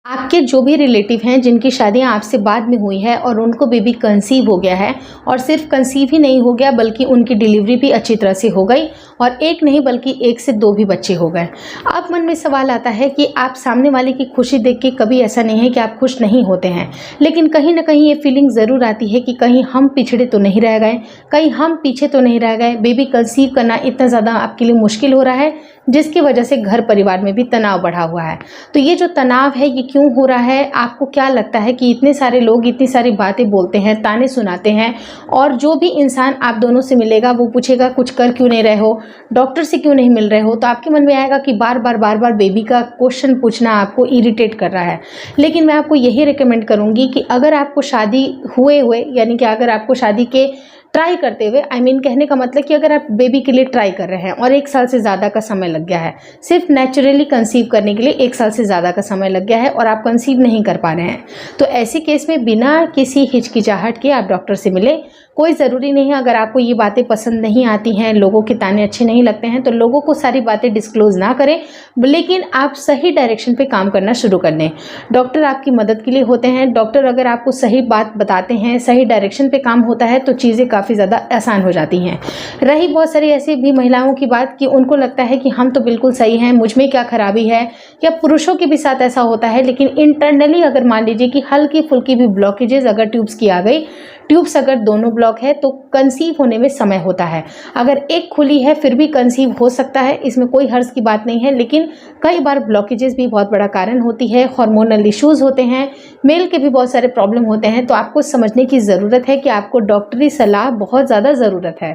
आपके जो भी रिलेटिव हैं जिनकी शादियां आपसे बाद में हुई है और उनको बेबी कंसीव हो गया है, और सिर्फ कंसीव ही नहीं हो गया बल्कि उनकी डिलीवरी भी अच्छी तरह से हो गई, और एक नहीं बल्कि एक से दो भी बच्चे हो गए। अब मन में सवाल आता है कि आप सामने वाले की खुशी देख के कभी ऐसा नहीं है कि आप खुश नहीं होते हैं, लेकिन कहीं ना कहीं ये फीलिंग ज़रूर आती है कि कहीं हम पिछड़े तो नहीं रह गए, कहीं हम पीछे तो नहीं रह गए। बेबी कंसीव करना इतना ज़्यादा आपके लिए मुश्किल हो रहा है जिसकी वजह से घर परिवार में भी तनाव बढ़ा हुआ है। तो ये जो तनाव है ये क्यों हो रहा है? आपको क्या लगता है कि इतने सारे लोग इतनी सारी बातें बोलते हैं, ताने सुनाते हैं, और जो भी इंसान आप दोनों से मिलेगा वो पूछेगा कुछ कर क्यों नहीं रहे हो, डॉक्टर से क्यों नहीं मिल रहे हो, तो आपके मन में आएगा कि बार बार बेबी का क्वेश्चन पूछना आपको इरिटेट कर रहा है। लेकिन मैं आपको यही रिकमेंड करूँगी कि अगर आपको शादी हुए यानी कि अगर आपको शादी के ट्राई करते हुए, कहने का मतलब कि अगर आप बेबी के लिए ट्राई कर रहे हैं और 1 साल से ज़्यादा का समय लग गया है, सिर्फ नेचुरली कंसीव करने के लिए 1 साल से ज़्यादा का समय लग गया है और आप कंसीव नहीं कर पा रहे हैं, तो ऐसे केस में बिना किसी हिचकिचाहट के आप डॉक्टर से मिले। कोई ज़रूरी नहीं है, अगर आपको ये बातें पसंद नहीं आती हैं, लोगों के ताने अच्छे नहीं लगते हैं, तो लोगों को सारी बातें डिस्क्लोज़ ना करें, लेकिन आप सही डायरेक्शन पे काम करना शुरू कर दें। डॉक्टर आपकी मदद के लिए होते हैं। डॉक्टर अगर आपको सही बात बताते हैं, सही डायरेक्शन पे काम होता है, तो चीज़ें काफ़ी ज़्यादा आसान हो जाती हैं। रही बहुत सारी ऐसी भी महिलाओं की बात कि उनको लगता है कि हम तो बिल्कुल सही हैं, मुझ में क्या खराबी है, या पुरुषों के भी साथ ऐसा होता है, लेकिन इंटरनली अगर मान लीजिए कि हल्की फुल्की भी ब्लॉकेजेस अगर ट्यूब्स की आ गई, ट्यूब्स अगर दोनों ब्लॉक है तो कंसीव होने में समय होता है। अगर एक खुली है फिर भी कंसीव हो सकता है, इसमें कोई हर्ज की बात नहीं है, लेकिन कई बार ब्लॉकेजेस भी बहुत बड़ा कारण होती है। हार्मोनल इश्यूज होते हैं, मेल के भी बहुत सारे प्रॉब्लम होते हैं, तो आपको समझने की ज़रूरत है कि आपको डॉक्टरी सलाह बहुत ज़्यादा ज़रूरत है।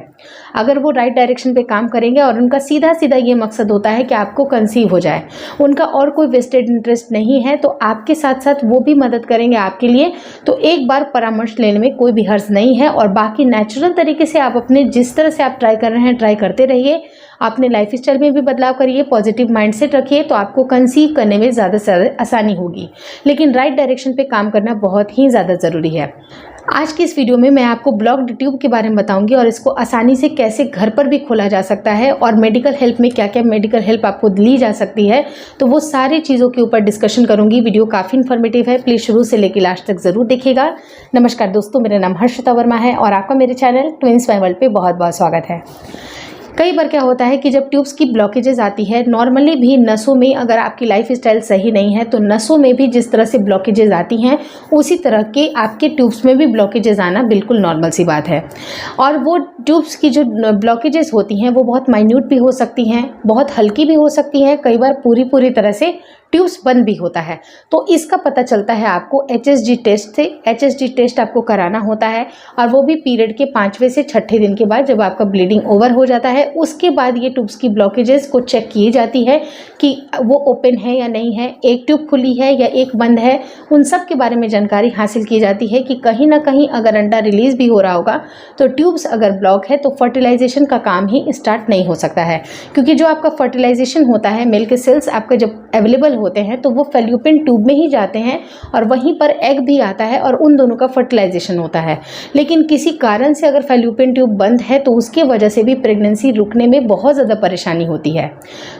अगर वो राइट डायरेक्शन पे काम करेंगे और उनका सीधा सीधा ये मकसद होता है कि आपको कंसीव हो जाए, उनका और कोई वेस्टेड इंटरेस्ट नहीं है, तो आपके साथ साथ वो भी मदद करेंगे आपके लिए, तो एक बार परामर्श लेने में कोई भी हर्ज नहीं है। और बाकी नेचुरल तरीके से आप अपने जिस तरह से आप ट्राई कर रहे हैं ट्राई करते रहिए, अपने लाइफ स्टाइल में भी बदलाव करिए, पॉजिटिव माइंडसेट रखिए, तो आपको कंसीव करने में ज़्यादा से ज़्यादा आसानी होगी। लेकिन राइट डायरेक्शन पे काम करना बहुत ही ज़्यादा ज़रूरी है। आज की इस वीडियो में मैं आपको ब्लॉक्ड ट्यूब के बारे में बताऊंगी और इसको आसानी से कैसे घर पर भी खोला जा सकता है, और मेडिकल हेल्प में क्या क्या मेडिकल हेल्प आपको ली जा सकती है, तो वो सारी चीज़ों के ऊपर डिस्कशन करूंगी। वीडियो काफ़ी इन्फॉर्मेटिव है, प्लीज़ शुरू से लेकर लास्ट तक ज़रूर देखिएगा। नमस्कार दोस्तों, मेरा नाम हर्षिता वर्मा है और आपका मेरे चैनल ट्विंस माय वर्ल्ड पे बहुत बहुत स्वागत है। कई बार क्या होता है कि जब ट्यूब्स की ब्लॉकेजेस आती है, नॉर्मली भी नसों में अगर आपकी लाइफ स्टाइल सही नहीं है तो नसों में भी जिस तरह से ब्लॉकेजेस आती हैं उसी तरह के आपके ट्यूब्स में भी ब्लॉकेजेस आना बिल्कुल नॉर्मल सी बात है। और वो ट्यूब्स की जो ब्लॉकेजेस होती हैं वो बहुत माइन्यूट भी हो सकती हैं, बहुत हल्की भी हो सकती हैं, कई बार पूरी तरह से ट्यूब्स बंद भी होता है। तो इसका पता चलता है आपको HSG टेस्ट से। HSG टेस्ट आपको कराना होता है, और वो भी पीरियड के 5वें से 6ठे दिन के बाद, जब आपका ब्लीडिंग ओवर हो जाता है, उसके बाद ये ट्यूब्स की ब्लॉकेजेस को चेक की जाती है कि वो ओपन है या नहीं है, एक ट्यूब खुली है या एक बंद है। उन सब के बारे में जानकारी हासिल की जाती है कि कहीं ना कहीं अगर अंडा रिलीज भी हो रहा होगा तो ट्यूब्स अगर ब्लॉक है तो फर्टिलाइजेशन का काम ही स्टार्ट नहीं हो सकता है, क्योंकि जो आपका फर्टिलाइजेशन होता है, मेल के सेल्स आपका जब अवेलेबल होते हैं तो वो फैल्यूपिन ट्यूब में ही जाते हैं और वहीं पर एग भी आता है और उन दोनों का फर्टिलाइजेशन होता है। लेकिन किसी कारण से अगर फैल्यूपिन ट्यूब बंद है तो उसके वजह से भी प्रेगनेंसी रुकने में बहुत ज़्यादा परेशानी होती है।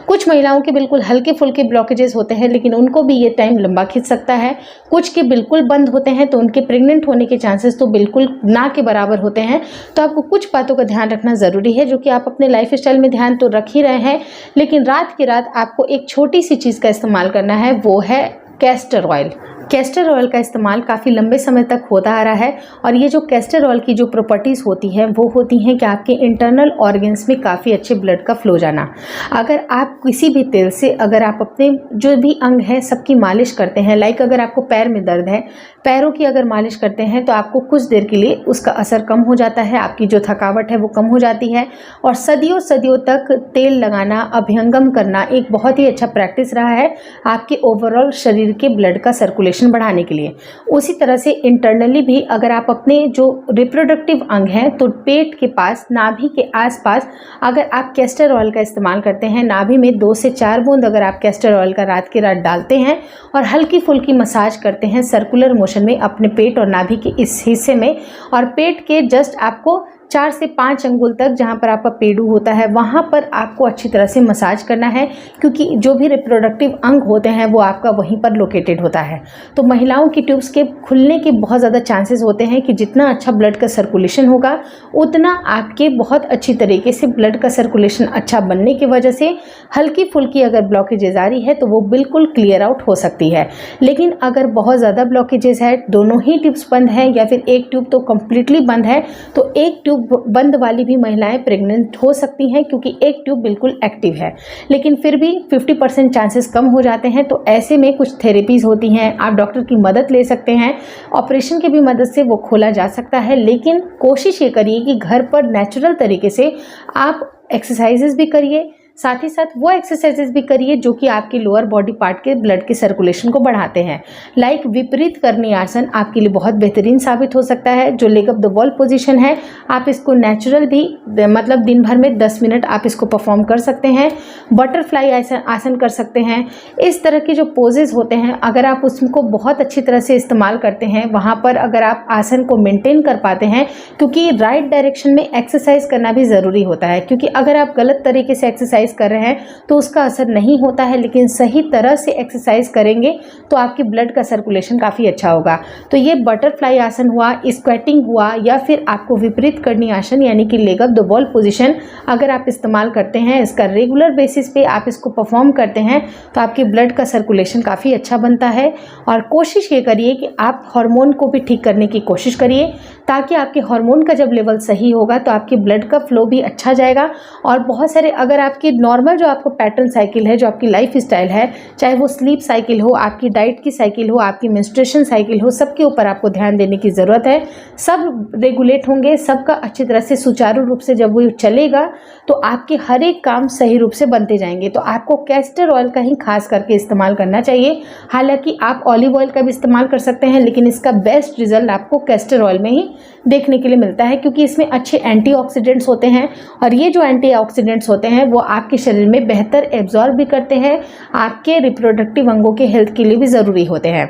कुछ महिलाओं के बिल्कुल हल्के फुल्के ब्लॉकेजेस होते हैं, लेकिन उनको भी ये टाइम लंबा खींच सकता है। कुछ के बिल्कुल बंद होते हैं तो उनके प्रेग्नेंट होने के चांसेस तो बिल्कुल ना के बराबर होते हैं। तो आपको कुछ बातों का ध्यान रखना ज़रूरी है, जो कि आप अपने लाइफ स्टाइल में ध्यान तो रख ही रहे हैं, लेकिन रात की रात आपको एक छोटी सी चीज़ का इस्तेमाल करना है, वो है कैस्टर ऑयल। कैस्टर ऑयल का इस्तेमाल काफ़ी लंबे समय तक होता आ रहा है, और ये जो कैस्टर ऑयल की जो प्रॉपर्टीज़ होती हैं वो होती हैं कि आपके इंटरनल ऑर्गन्स में काफ़ी अच्छे ब्लड का फ्लो जाना। अगर आप किसी भी तेल से अगर आप अपने जो भी अंग है सबकी मालिश करते हैं, लाइक अगर आपको पैर में दर्द है, पैरों की अगर मालिश करते हैं तो आपको कुछ देर के लिए उसका असर कम हो जाता है, आपकी जो थकावट है वो कम हो जाती है। और सदियों सदियों तक तेल लगाना, अभ्यंगम करना एक बहुत ही अच्छा प्रैक्टिस रहा है आपके ओवरऑल शरीर के ब्लड का सर्कुलेशन बढ़ाने के लिए। उसी तरह से इंटरनली भी अगर आप अपने जो रिप्रोडक्टिव अंग हैं तो पेट के पास, नाभि के आसपास अगर आप कैस्टर ऑयल का इस्तेमाल करते हैं, नाभि में 2 से 4 बूंद अगर आप कैस्टर ऑयल का रात के रात डालते हैं और हल्की फुल्की मसाज करते हैं सर्कुलर मोशन में अपने पेट और नाभि के इस हिस्से में, और पेट के जस्ट आपको 4 से 5 अंगुल तक जहाँ पर आपका पेडू होता है वहाँ पर आपको अच्छी तरह से मसाज करना है, क्योंकि जो भी रिप्रोडक्टिव अंग होते हैं वो आपका वहीं पर लोकेटेड होता है। तो महिलाओं की ट्यूब्स के खुलने के बहुत ज़्यादा चांसेस होते हैं कि जितना अच्छा ब्लड का सर्कुलेशन होगा उतना आपके बहुत अच्छी तरीके से ब्लड का सर्कुलेशन अच्छा बनने की वजह से हल्की फुल्की अगर ब्लॉकेजेज आ रही है तो वो बिल्कुल क्लियर आउट हो सकती है। लेकिन अगर बहुत ज़्यादा ब्लॉकेजेस है, दोनों ही ट्यूब्स बंद है या फिर एक ट्यूब तो कम्प्लीटली बंद है, तो एक ट्यूब बंद वाली भी महिलाएं प्रेग्नेंट हो सकती हैं, क्योंकि एक ट्यूब बिल्कुल एक्टिव है। लेकिन फिर भी 50% चांसेस कम हो जाते हैं। तो ऐसे में कुछ थेरेपीज़ होती हैं, आप डॉक्टर की मदद ले सकते हैं, ऑपरेशन की भी मदद से वो खोला जा सकता है। लेकिन कोशिश ये करिए कि घर पर नेचुरल तरीके से आप एक्सरसाइजेज भी करिए, साथ ही साथ वो एक्सरसाइजेज भी करिए जो कि आपके लोअर बॉडी पार्ट के ब्लड के सर्कुलेशन को बढ़ाते हैं। लाइक विपरीत करनी आसन आपके लिए बहुत बेहतरीन साबित हो सकता है। जो leg up the wall position है, आप इसको नेचुरल भी मतलब दिन भर में 10 मिनट आप इसको परफॉर्म कर सकते हैं। बटरफ्लाई आसन कर सकते हैं। इस तरह के जो पोजेज होते हैं, अगर आप उसको बहुत अच्छी तरह से इस्तेमाल करते हैं, वहाँ पर अगर आप आसन को मेंटेन कर पाते हैं, क्योंकि राइट डायरेक्शन में एक्सरसाइज करना भी ज़रूरी होता है, क्योंकि अगर आप गलत तरीके से एक्सरसाइज कर रहे हैं तो उसका असर नहीं होता है। लेकिन सही तरह से एक्सरसाइज करेंगे तो आपके ब्लड का सर्कुलेशन काफ़ी अच्छा होगा। तो ये बटरफ्लाई आसन हुआ, स्क्वैटिंग हुआ, या फिर आपको विपरीत करनी आसन यानी कि leg up the wall position अगर आप इस्तेमाल करते हैं, इसका रेगुलर बेसिस पे आप इसको परफॉर्म करते हैं, तो आपके ब्लड का सर्कुलेशन काफ़ी अच्छा बनता है। और कोशिश ये करिए कि आप हार्मोन को भी ठीक करने की कोशिश करिए, ताकि आपके हार्मोन का जब लेवल सही होगा तो आपके ब्लड का फ्लो भी अच्छा जाएगा। और बहुत सारे अगर आपकी नॉर्मल जो आपको पैटर्न साइकिल है, जो आपकी लाइफ स्टाइल है, चाहे वो स्लीप साइकिल हो, आपकी डाइट की साइकिल हो, आपकी मेंस्ट्रुएशन साइकिल हो, सबके ऊपर आपको ध्यान देने की ज़रूरत है। सब रेगुलेट होंगे, सबका अच्छी तरह से सुचारू रूप से जब वो चलेगा तो आपके हर एक काम सही रूप से बनते जाएंगे। तो आपको कैस्टर ऑयल का ही खास करके इस्तेमाल करना चाहिए। हालांकि आप ऑलिव ऑयल का भी इस्तेमाल कर सकते हैं, लेकिन इसका बेस्ट रिजल्ट आपको कैस्टर ऑयल में ही देखने के लिए मिलता है, क्योंकि इसमें अच्छे एंटीऑक्सीडेंट्स होते हैं। और ये जो एंटीऑक्सीडेंट्स होते हैं वो आपके शरीर में बेहतर एब्जॉर्ब भी करते हैं, आपके रिप्रोडक्टिव अंगों के हेल्थ के लिए भी ज़रूरी होते हैं।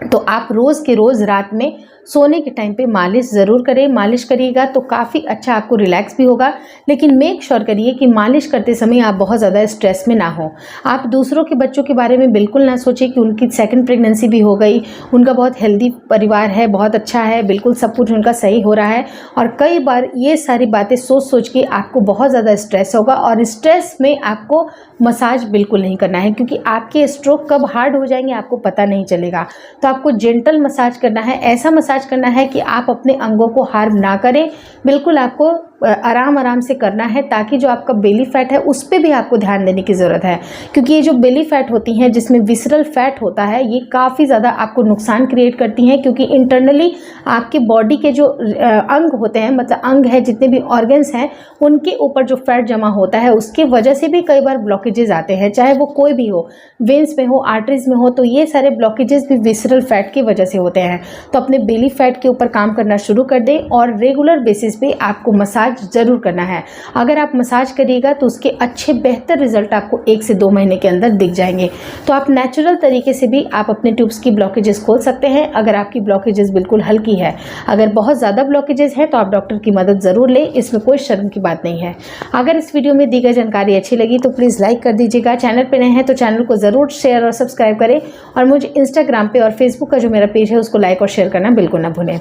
तो आप रोज़ के रोज़ रात में सोने के टाइम पे मालिश ज़रूर करें। मालिश करिएगा तो काफ़ी अच्छा आपको रिलैक्स भी होगा। लेकिन मेक श्योर करिए कि मालिश करते समय आप बहुत ज़्यादा स्ट्रेस में ना हो। आप दूसरों के बच्चों के बारे में बिल्कुल ना सोचें कि उनकी सेकंड प्रेगनेंसी भी हो गई, उनका बहुत हेल्दी परिवार है, बहुत अच्छा है, बिल्कुल सब कुछ उनका सही हो रहा है। और कई बार ये सारी बातें सोच सोच के आपको बहुत ज़्यादा स्ट्रेस होगा, और स्ट्रेस में आपको मसाज बिल्कुल नहीं करना है, क्योंकि आपके स्ट्रोक कब हार्ड हो जाएंगे आपको पता नहीं चलेगा। तो आपको जेंटल मसाज करना है, ऐसा मसाज करना है कि आप अपने अंगों को हार्म ना करें। बिल्कुल आपको आराम आराम से करना है, ताकि जो आपका बेली फैट है उस पर भी आपको ध्यान देने की ज़रूरत है। क्योंकि ये जो बेली फैट होती हैं, जिसमें विसरल फैट होता है, ये काफ़ी ज़्यादा आपको नुकसान क्रिएट करती हैं, क्योंकि इंटरनली आपके बॉडी के जो अंग होते हैं, मतलब अंग है, जितने भी ऑर्गन्स हैं, उनके ऊपर जो फैट जमा होता है उसके वजह से भी कई बार ब्लॉकेजेस आते हैं, चाहे वो कोई भी हो, वेन्स में हो, आर्टरीज में हो। तो ये सारे ब्लॉकेजेस भी विसरल फैट की वजह से होते हैं। तो अपने बेली फैट के ऊपर काम करना शुरू कर दें, और रेगुलर बेसिस पे आपको मसाज ज़रूर करना है। अगर आप मसाज करिएगा तो उसके अच्छे बेहतर रिजल्ट आपको 1 से 2 महीने के अंदर दिख जाएंगे। तो आप नेचुरल तरीके से भी आप अपने ट्यूब्स की ब्लॉकेजेस खोल सकते हैं, अगर आपकी ब्लॉकेजेस बिल्कुल हल्की है। अगर बहुत ज़्यादा ब्लॉकेजेस हैं तो आप डॉक्टर की मदद ज़रूर लें, इसमें कोई शर्म की बात नहीं है। अगर इस वीडियो में दी गई जानकारी अच्छी लगी तो प्लीज़ लाइक कर दीजिएगा। चैनल पर नए हैं तो चैनल को ज़रूर शेयर और सब्सक्राइब करें, और मुझे इंस्टाग्राम पे और फेसबुक का जो मेरा पेज है उसको लाइक और शेयर करना बिल्कुल ना भूलें।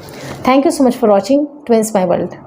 Thank you so much for watching twins my world.